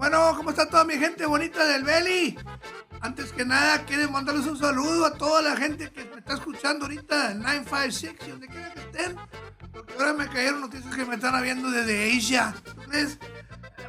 Bueno, ¿cómo está toda mi gente bonita del Belly? Antes que nada, quiero mandarles un saludo a toda la gente que me está escuchando ahorita en 956 y donde quiera que estén. Porque ahora me cayeron noticias que me están viendo desde Asia. ¿Tú crees?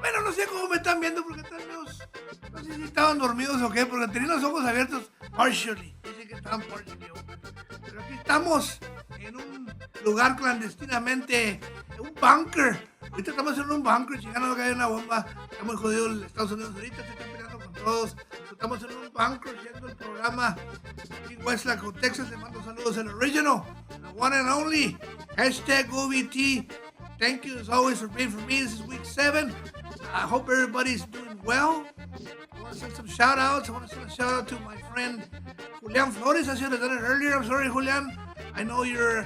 Bueno, no sé cómo me están viendo porque están menos... No sé si estaban dormidos o qué, porque tenían los ojos abiertos partially. Dicen que estaban partially open. Pero aquí estamos en un lugar clandestinamente, en un bunker. Ahorita estamos en un bunker, chingando que hay una bomba. Estamos jodidos en Estados Unidos ahorita, se están peleando con todos. Estamos en un bunker haciendo el programa. Aquí en Westlaco, Texas, le mando saludos al original, the one and only, hashtag OVT. Thank you as always for being for me. This is week 7. I hope everybody's doing well. I want to send some shout outs. I want to send a shout out to my friend Julian Flores. I should have done it earlier. I'm sorry, Julian. I know you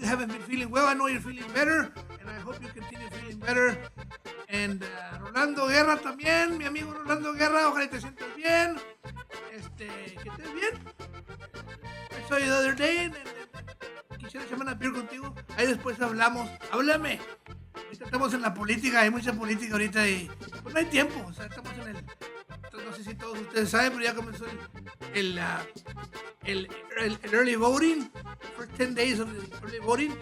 haven't been feeling well. I know you're feeling better, and I hope you continue feeling better. And Rolando Guerra también, mi amigo Rolando Guerra, ojalá te sientas bien. Que estés bien. I saw you the other day, and quisiera echarme una beer contigo. Ahí después hablamos. Háblame. Ahorita estamos en la política, hay mucha política ahorita y pues no hay tiempo. O sea, estamos en el... No sé si todos ustedes saben, pero ya comenzó el early voting. The first 10 days of the early voting.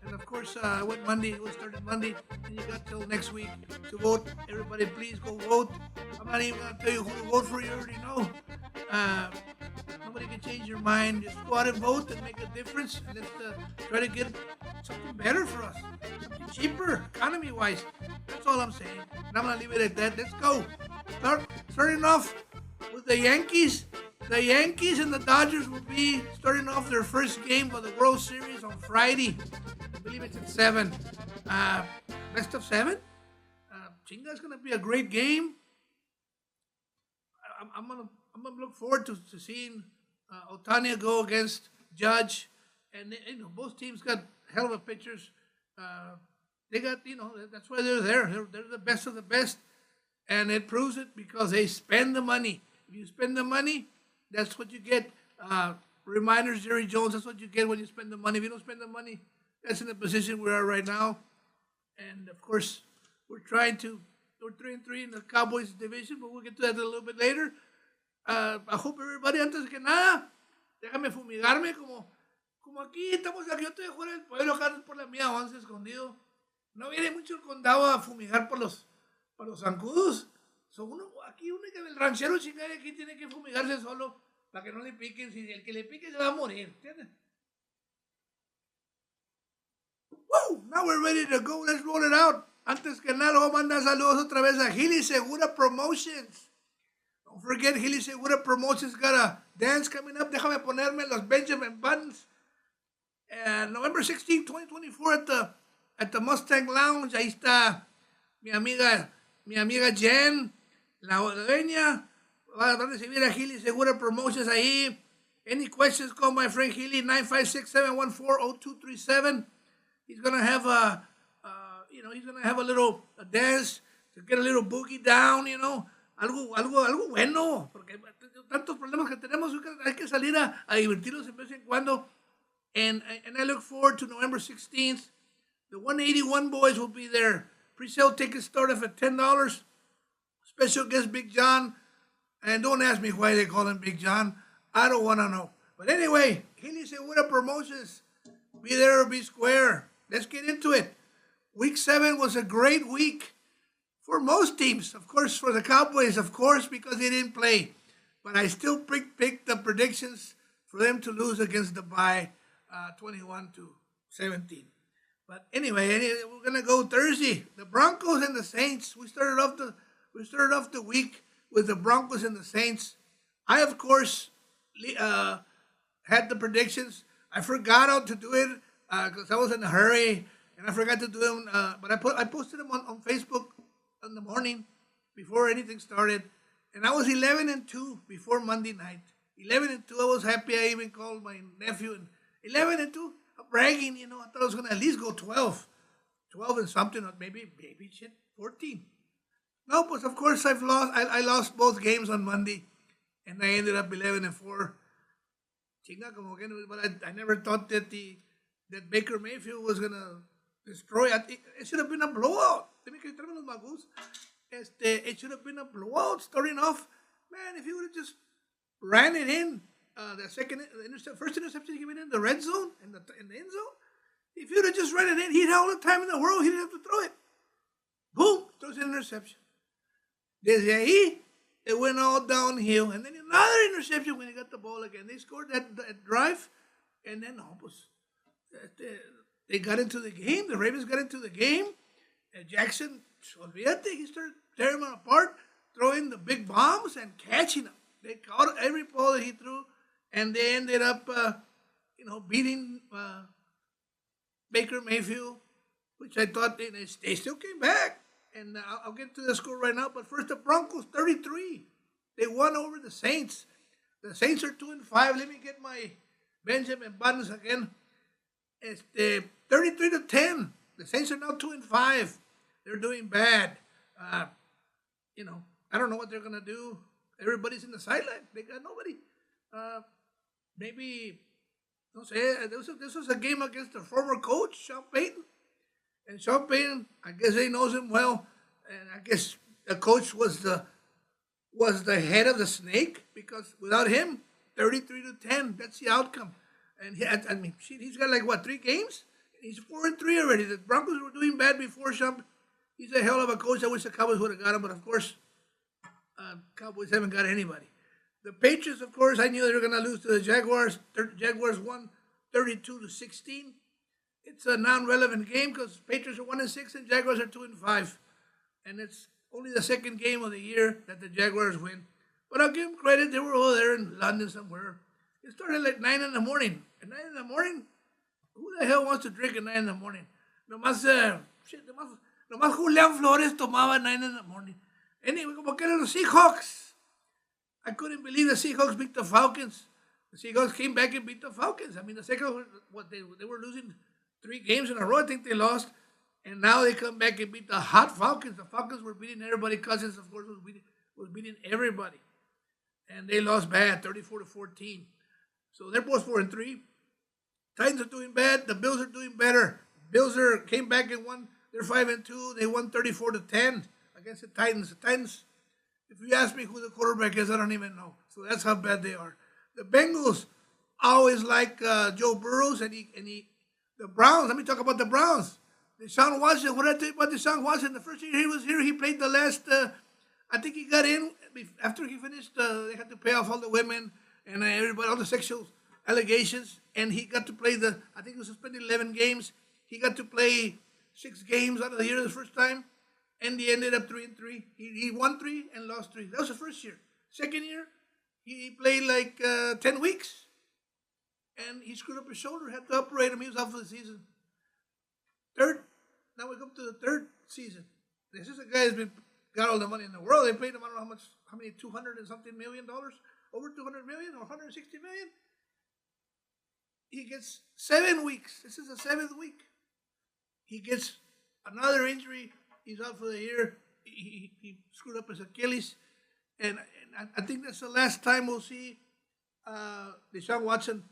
And of course, went Monday. It started Monday. And you got till next week to vote. Everybody, please go vote. I'm not even going to tell you who to vote for. You already know. Nobody can change your mind. Just go out and vote and make a difference. And let's try to get something better for us. Something cheaper, economy-wise. That's all I'm saying. And I'm going to leave it at that. Let's go. Starting off with the Yankees. The Yankees and the Dodgers will be starting off their first game of the World Series on Friday. I believe it's at 7. Best of 7? Chinga, it's going to be a great game. I'm gonna look forward to seeing Otani go against Judge. And, both teams got hell of a pitchers. They got, that's why they're there. They're the best of the best. And it proves it because they spend the money. If you spend the money, that's what you get. Reminders, Jerry Jones, that's what you get when you spend the money. If you don't spend the money, that's in the position we are right now. And, of course, we're 3-3 in the Cowboys division, but we'll get to that a little bit later. I hope everybody, antes que nada, déjame fumigarme como aquí, estamos aquí, yo estoy fuera del pueblo, acá por la mía 11 escondido. No viene mucho el condado a fumigar por los zancudos. Aquí el ranchero chingada aquí tiene que fumigarse solo para que no le piquen. Si el que le pique se va a morir, ¿entiendes? Woo! Now we're ready to go. Let's roll it out. Antes que nada, voy a mandar saludos otra vez a Gili Segura Promotions. Don't forget, Gili Segura Promotions got a dance coming up. Déjame ponerme los Benjamin Buttons. November 16, 2024 at the Mustang Lounge. Ahí está mi amiga Jen, la dueña. Va a recibir a Gili Segura Promotions ahí. Any questions, call my friend Gili, 956-714-0237. He's going to have a little dance to get a little boogie down, algo bueno, porque tantos problemas que tenemos, hay que salir a divertirnos de vez en cuando. And I look forward to November 16th. The 181 boys will be there. Pre-sale tickets start off at $10. Special guest Big John. And don't ask me why they call him Big John. I don't want to know. But anyway, Gili Segura Promotions. Be there or be square. Let's get into it. Week 7 was a great week for most teams. Of course, for the Cowboys, of course, because they didn't play. But I still picked the predictions for them to lose against the bye 21-17. But anyway, we're gonna go Thursday. The Broncos and the Saints. We started off the week with the Broncos and the Saints. I, of course, had the predictions. I forgot to do it because I was in a hurry, and I forgot to do them. But I posted them on Facebook in the morning before anything started, and I was 11-2 before Monday night. 11-2. I was happy. I even called my nephew. And 11-2. I'm bragging. I thought I was gonna at least go 12 and something, or maybe 14. No, but of course I lost both games on Monday, and I ended up 11-4. Chinga, como que, but I never thought that Baker Mayfield was gonna destroy. It should have been a blowout. Let me quitarme los magus. It should have been a blowout starting off. Man, if he would have just ran it in, first interception he went in the red zone, in the end zone. If he would have just run it in, he'd have all the time in the world. He didn't have to throw it. Boom, throws an interception. Desde ahí, it went all downhill. And then another interception when he got the ball again. They scored that drive, and then they got into the game. The Ravens got into the game. And Jackson, olvídate, he started tearing them apart, throwing the big bombs and catching them. They caught every ball that he threw, and they ended up, beating Baker Mayfield, which I thought they still came back. And I'll get to the score right now. But first, the Broncos, 33. They won over the Saints. The Saints are 2-5. Let me get my Benjamin Buttons again. 33-10. The Saints are now 2-5. They're doing bad. I don't know what they're going to do. Everybody's in the sideline. They got nobody. Maybe, no sé, this was a game against the former coach, Sean Payton. And Sean Payton, I guess he knows him well. And I guess the coach was the head of the snake, because without him, 33-10, that's the outcome. And he's got 3 games? He's 4-3 already. The Broncos were doing bad before Sean. He's a hell of a coach. I wish the Cowboys would have got him, but of course, Cowboys haven't got anybody. The Patriots, of course, I knew they were going to lose to the Jaguars. Jaguars won 32-16. It's a non-relevant game because Patriots are 1-6 and Jaguars are 2-5. And it's only the second game of the year that the Jaguars win. But I'll give them credit. They were over there in London somewhere. It started like 9 in the morning. At 9 in the morning? Who the hell wants to drink at 9 in the morning? Nomás Julián Flores tomaba at 9 in the morning. Anyway, como que eran los Seahawks. I couldn't believe the Seahawks beat the Falcons. The Seahawks came back and beat the Falcons. I mean, the second, they were losing 3 games in a row. I think they lost. And now they come back and beat the hot Falcons. The Falcons were beating everybody. Cousins, of course, was beating everybody. And they lost bad, 34-14. So they're both 4-3. Titans are doing bad. The Bills are doing better. Bills came back and won. They're 5-2. They won 34-10 against the Titans. The Titans, if you ask me who the quarterback is, I don't even know. So that's how bad they are. The Bengals always like Joe Burrows, and the Browns. Let me talk about the Browns. Deshaun Watson. What did I tell you about Deshaun Watson? The first year he was here, he played the last. I think he got in after he finished. They had to pay off all the women and everybody, all the sexual allegations, and he got to play I think he was suspended 11 games. He got to play 6 games out of the year the first time, and he ended up 3-3. He won 3 and lost 3. That was the first year. Second year, he played like 10 weeks, and he screwed up his shoulder, had to operate him. He was out for the season. Now we come to the third season. This is a guy who's got all the money in the world. They paid him, I don't know how many, $200 and something million, over $200 million or $160 million. He gets 7 weeks. This is the 7th week. He gets another injury. He's out for the year. He screwed up his Achilles. And I think that's the last time we'll see Deshaun Watson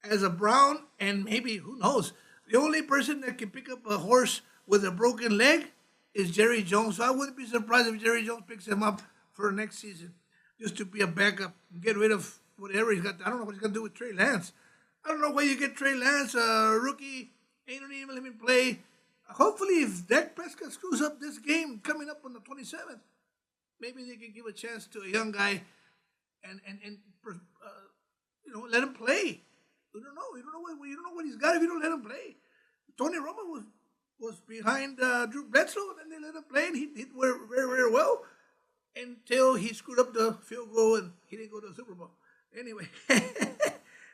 as a Brown, and maybe, who knows, the only person that can pick up a horse with a broken leg is Jerry Jones. So I wouldn't be surprised if Jerry Jones picks him up for next season, just to be a backup and get rid of whatever he's got. I don't know what he's going to do with Trey Lance. I don't know why you get Trey Lance, a rookie, ain't don't even let him play. Hopefully, if Dak Prescott screws up this game coming up on the 27th, maybe they can give a chance to a young guy and let him play. You don't know what he's got if you don't let him play. Tony Romo was behind Drew Bledsoe, and then they let him play, and he did very, very well until he screwed up the field goal and he didn't go to the Super Bowl. Anyway,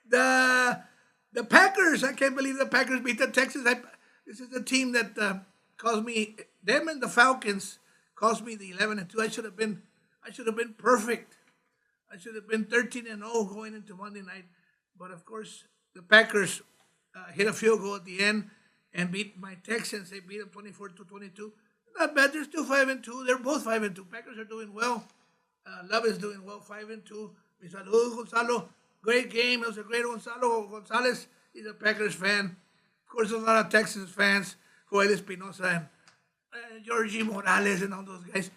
the Packers, I can't believe the Packers beat the Texans. This is the team that caused me, them and the Falcons cost me the 11-2. I should have been perfect. I should have been 13-0 going into Monday night. But of course, the Packers hit a field goal at the end and beat my Texans. They beat them 24-22. Not bad. They're still 5-2. They're both 5-2. Packers are doing well. Love is doing well, 5-2. Mi saludos, Gonzalo. Great game. It was a great Gonzalo Gonzalez. He's a Packers fan. Of course, there's a lot of Texans fans Joel Espinosa and Georgie Morales and all those guys.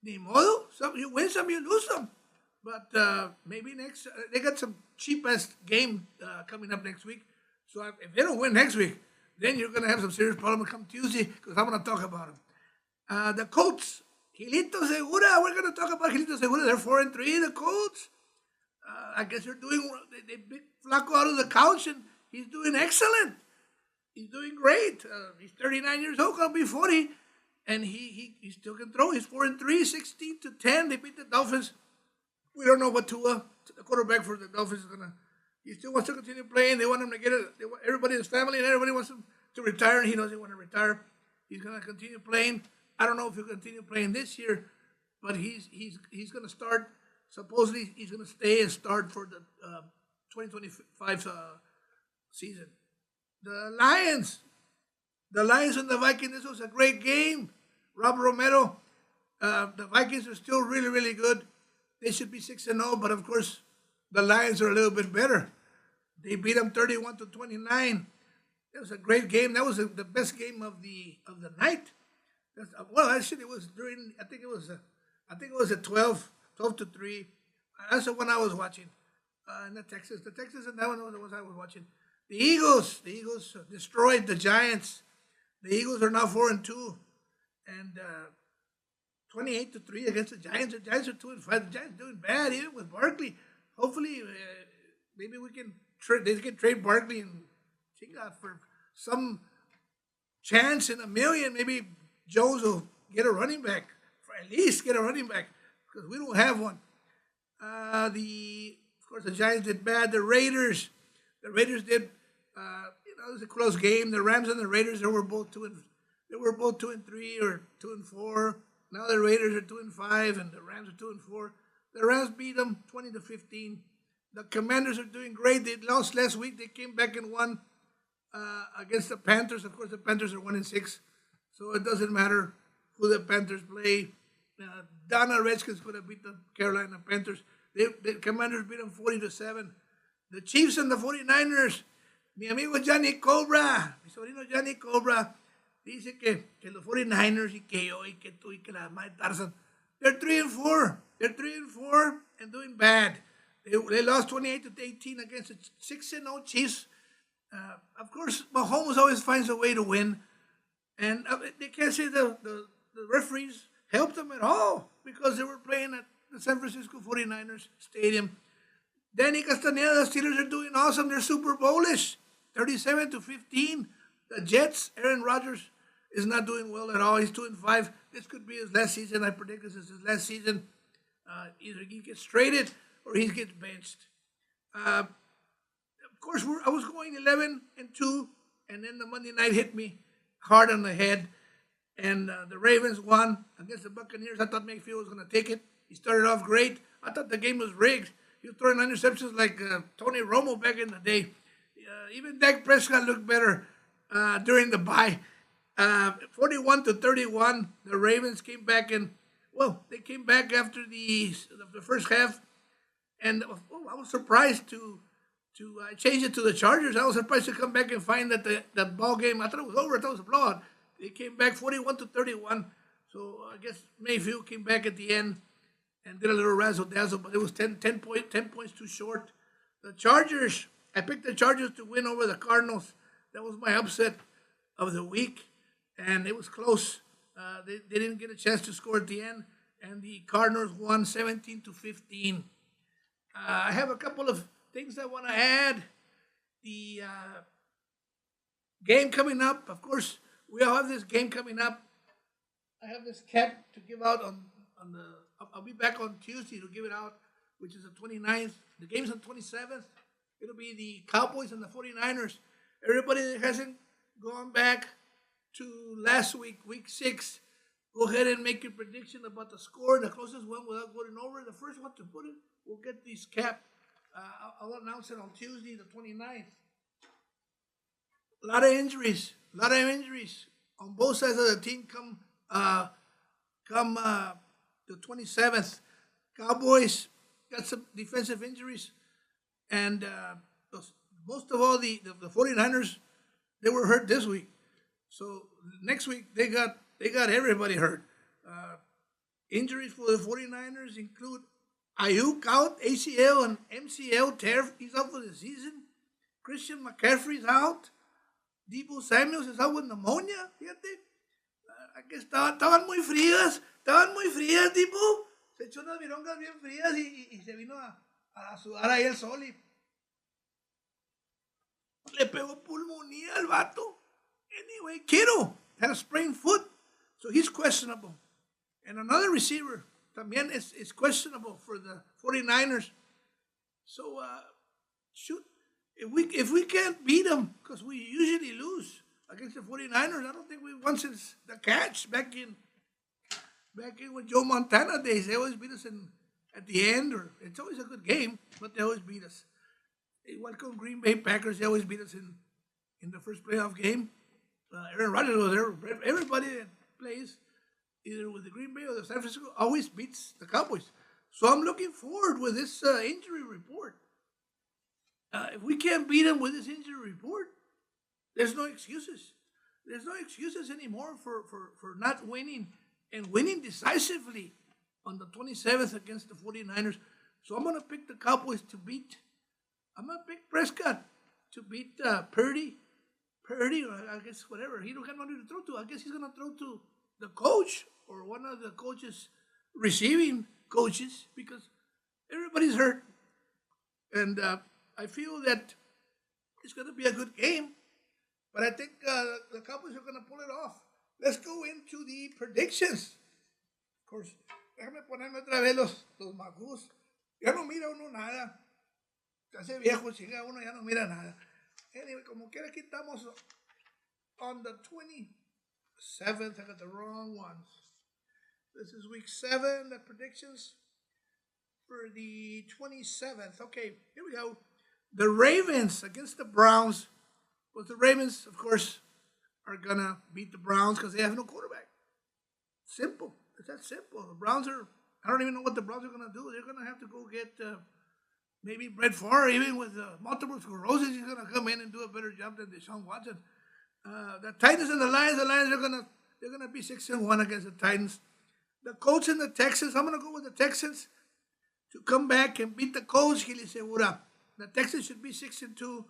Ni modo, some you win some, you lose some. But maybe next they got some cheap ass game coming up next week. So if they don't win next week, then you're gonna have some serious problems come Tuesday because I'm gonna talk about them. The Colts, Gilito Segura. We're gonna talk about Gilito Segura. They're 4-3. The Colts. I guess they're doing. They big Flacco out of the couch and he's doing excellent. He's doing great. He's 39 years old. Gonna be 40, and he still can throw. He's 4-3, 16-10. They beat the Dolphins. We don't know what Tua, the quarterback for the Dolphins, is gonna. He still wants to continue playing. They want him to get it. Everybody in his family and everybody wants him to retire. And he doesn't want to retire. He's gonna continue playing. I don't know if he'll continue playing this year, but he's gonna start. Supposedly he's gonna stay and start for the 2025 season. The Lions and the Vikings. This was a great game. Rob Romero. The Vikings are still really, really good. They should be 6-0, but of course, the Lions are a little bit better. They beat them 31-29. It was a great game. That was the best game of the night. Well, actually, it was during. I think it was at 12-3. That's the one I was watching. In the Texas, and that one was the one I was watching. The Eagles destroyed the Giants. The Eagles are now 4-2, and 28-3 against the Giants. The Giants are 2-5. The Giants doing bad even with Barkley. Hopefully, maybe they can trade Barkley and Chinga for some chance in a million. Maybe Jones will get a running back, for at least get a running back, because we don't have one. Of course, the Giants did bad. The Raiders did. It was a close game. The Rams and the Raiders, they were both 2-3 or 2-4. Now the Raiders are 2-5 and the Rams are 2-4. The Rams beat them 20-15. The Commanders are doing great. They lost last week. They came back and won against the Panthers. Of course, the Panthers are 1-6, so it doesn't matter who the Panthers play. Donna Redskins could have beat the Carolina Panthers. The Commanders beat them 40-7. The Chiefs and the 49ers. Mi amigo Johnny Cobra, mi sobrino Johnny Cobra, dice que los 49ers y que yo y que tú y que la madre Tarzan, they're 3-4. They're 3-4 and doing bad. They lost 28-18 against the 6-0 Chiefs. Of course, Mahomes always finds a way to win. And they can't say the referees helped them at all because they were playing at the San Francisco 49ers Stadium. Danny Castaneda, the Steelers are doing awesome. They're Super Bowlish, 37-15. The Jets, Aaron Rodgers is not doing well at all. He's 2-5. This could be his last season. I predict this is his last season. Either he gets traded or he gets benched. Of course, I was going 11-2, and then the Monday night hit me hard on the head. And the Ravens won against the Buccaneers. I thought Mayfield was going to take it. He started off great. I thought the game was rigged. He was throwing interceptions like Tony Romo back in the day. Even Dak Prescott looked better during the bye. 41-31, the Ravens came back they came back after the first half. And I was surprised to change it to the Chargers. I was surprised to come back and find that the ball game, I thought it was over. I thought it was a blowout. They came back 41-31. So I guess Mayfield came back at the end and did a little razzle-dazzle, but it was 10 points too short. The Chargers, I picked the Chargers to win over the Cardinals. That was my upset of the week, and it was close. They didn't get a chance to score at the end, and the Cardinals won 17-15. I have a couple of things I want to add. The game coming up, of course, we all have this game coming up. I have this cap to give out on the. I'll be back on Tuesday to give it out, which is the 29th. The game's on the 27th. It'll be the Cowboys and the 49ers. Everybody that hasn't gone back to last week, week 6, go ahead and make your prediction about the score. The closest one without going over. The first one to put it will get this cap. I'll announce it on Tuesday, the 29th. A lot of injuries on both sides of the team come the 27th. Cowboys got some defensive injuries, and most of all, the 49ers, they were hurt this week. So next week they got everybody hurt. Uh, Injuries for the 49ers include Ayuk out, ACL and MCL tear. He's out for the season. Christian McCaffrey's out. Debo Samuels is out with pneumonia. Fíjate. I guess estaban muy frías. Estaban muy frías, Debo. Se echó unas virongas bien frías y se vino a sudar ahí el sol y le pegó pulmonía al vato. Anyway, Kittle had a sprained foot, so he's questionable. And another receiver también is questionable for the 49ers. So, shoot, if we can't beat them, because we usually lose against the 49ers, I don't think we won since the catch back in with Joe Montana days. They always beat us at the end, or it's always a good game, but they always beat us. Welcome Green Bay Packers. They always beat us in the first playoff game. Aaron Rodgers was there. Everybody that plays either with the Green Bay or the San Francisco always beats the Cowboys. So I'm looking forward with this injury report. If we can't beat them with this injury report, there's no excuses. There's no excuses anymore for not winning and winning decisively on the 27th against the 49ers. So I'm going to pick the Cowboys to beat. I'm going to pick Prescott to beat Purdy, or I guess whatever. He don't have nobody to throw to. I guess he's going to throw to the coach or one of the coaches, receiving coaches, because everybody's hurt. And I feel that it's going to be a good game, but I think the Cowboys are going to pull it off. Let's go into the predictions. Of course, déjame ponerme otra vez los magús. Ya no mira uno nada. Se hace viejo, chinga uno, ya no mira nada. Anyway, como quiera, aquí estamos on the 27th. I got the wrong ones. This is week 7, the predictions for the 27th. Okay, here we go. The Ravens against the Browns. Well, the Ravens, of course, are going to beat the Browns because they have no quarterback. Simple. It's that simple. The Browns are, I don't even know what the Browns are going to do. They're going to have to go get maybe Brett Favre, even with multiple sclerosis. He's going to come in and do a better job than Deshaun Watson. The Titans and the Lions are going to be 6-1 against the Titans. The Colts and the Texans, I'm going to go with the Texans to come back and beat the Colts. Segura. The Texans should be 6-2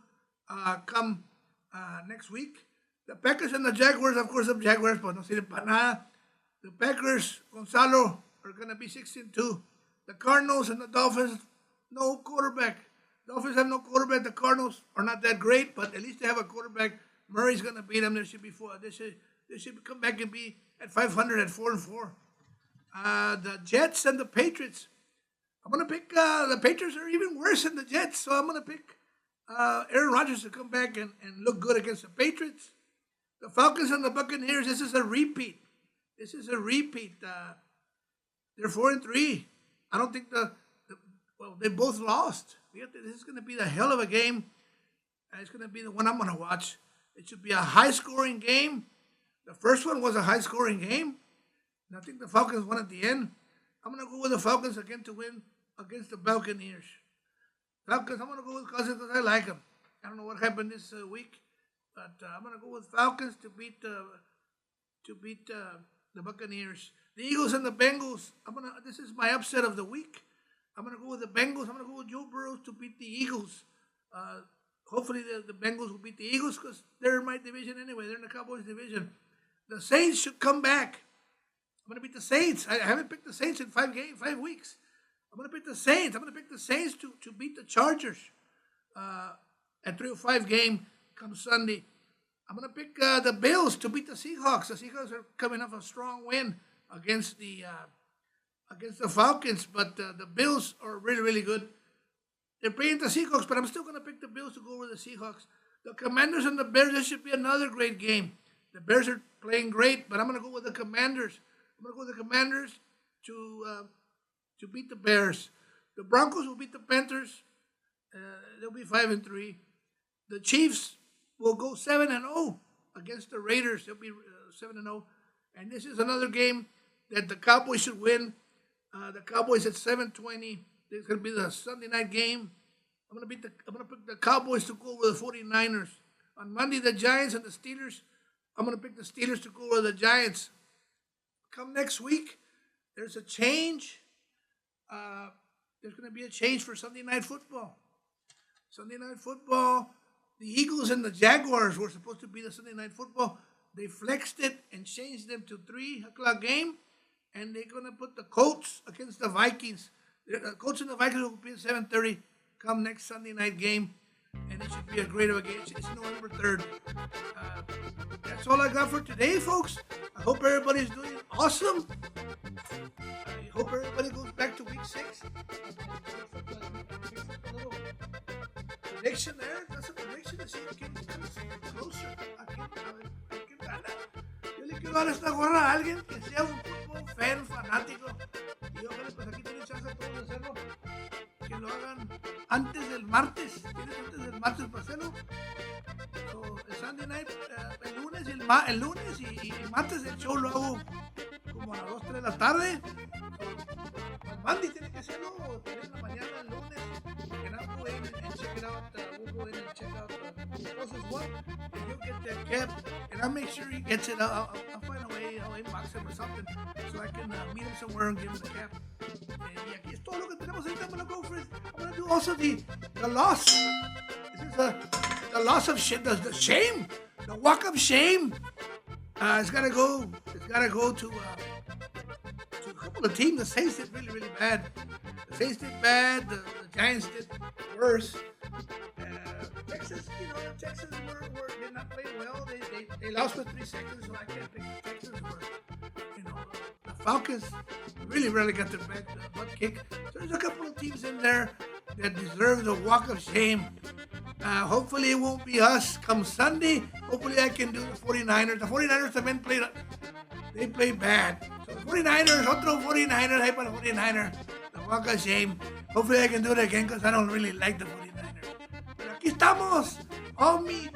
come next week. The Packers and the Jaguars, of course, the Jaguars, but no sirven para nada. The Packers, Gonzalo, are going to be 6-2. The Cardinals and the Dolphins, no quarterback. Dolphins have no quarterback. The Cardinals are not that great, but at least they have a quarterback. Murray's going to beat them. They should come back and be at 500 at 4-4. The Jets and the Patriots. I'm going to pick the Patriots are even worse than the Jets, so I'm going to pick Aaron Rodgers to come back and look good against the Patriots. The Falcons and the Buccaneers, this is a repeat. They're 4-3. I don't think they both lost. This is going to be the hell of a game. It's going to be the one I'm going to watch. It should be a high-scoring game. The first one was a high-scoring game. And I think the Falcons won at the end. I'm going to go with the Falcons again to win against the Buccaneers. Falcons, I'm going to go with Cousins because I like them. I don't know what happened this week, but I'm going to go with Falcons to beat the Buccaneers. The Eagles and the Bengals. This is my upset of the week. I'm going to go with the Bengals. I'm going to go with Joe Burrow to beat the Eagles. Hopefully the Bengals will beat the Eagles because they're in my division anyway. They're in the Cowboys division. The Saints should come back. I'm going to beat the Saints. I haven't picked the Saints in 5 weeks. I'm going to pick the Saints. I'm going to pick the Saints to beat the Chargers at 3-5 game come Sunday. I'm going to pick the Bills to beat the Seahawks. The Seahawks are coming off a strong win against the Falcons, but the Bills are really, really good. They're playing the Seahawks, but I'm still going to pick the Bills to go over the Seahawks. The Commanders and the Bears, this should be another great game. The Bears are playing great, but I'm going to go with the Commanders. I'm going to go with the Commanders to beat the Bears. The Broncos will beat the Panthers. They'll be 5-3. The Chiefs will go 7-0 against the Raiders. They'll be 7-0. And this is another game that the Cowboys should win. The Cowboys at 7:20. It's going to be the Sunday night game. I'm going to pick the Cowboys to go over the 49ers. On Monday, the Giants and the Steelers. I'm going to pick the Steelers to go over the Giants. Come next week, there's a change. There's going to be a change for Sunday Night Football. Sunday Night Football, the Eagles and the Jaguars were supposed to be the Sunday Night Football. They flexed it and changed them to 3 o'clock game, and they're going to put the Colts against the Vikings. The Colts and the Vikings will be at 7:30 come next Sunday night game, and it should be a great of a game. It's November 3rd. That's all I got for today, folks. I hope everybody's doing awesome. I hope everybody goes back to week 6. Prediction there. That's a prediction to see quién está closer. Yo le quiero dar esta gorra a alguien que sea un fútbol fan, fanático. Y ojalá, pues aquí tienen chance a todos de hacerlo. Que lo hagan antes del martes. ¿Tienes antes del martes para hacerlo? So, el Sunday night, el lunes y martes el show lo hago como a las 2, 3 de la tarde. So, Monday tiene que hacerlo o tener en la mañana el lunes. And I'll go in and check it out. We'll go in and check out the closest one. And he'll get that cap. And I'll make sure he gets it. I'll find a way. I'll inbox him or something so I can meet him somewhere and give him the cap. Y aquí es todo lo que tenemos ahorita. I'm going to go for it. I'm going to do also the loss. This is the loss of shit. The shame. The walk of shame. It's got to go. It's got to go to a couple of teams. The Saints did really, really bad. The Saints did bad. The Giants did worse. Texas, Texas did not play well. They lost with 3 seconds, so I can't pick the Texans. The Falcons really, really got their butt kicked. So there's a couple of teams in there that deserve the walk of shame. Hopefully it won't be us come Sunday. Hopefully I can do the 49ers. The 49ers have been played bad. So the 49ers, otro 49ers, ahí para los 49ers. The walk of shame. Hopefully I can do it again because I don't really like the 49ers. Pero aquí estamos. All mis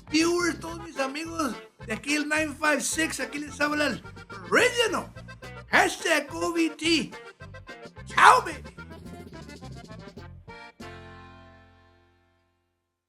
viewers, todos mis amigos de aquí el 956, aquí les habla el original. #OVT. Ciao, baby.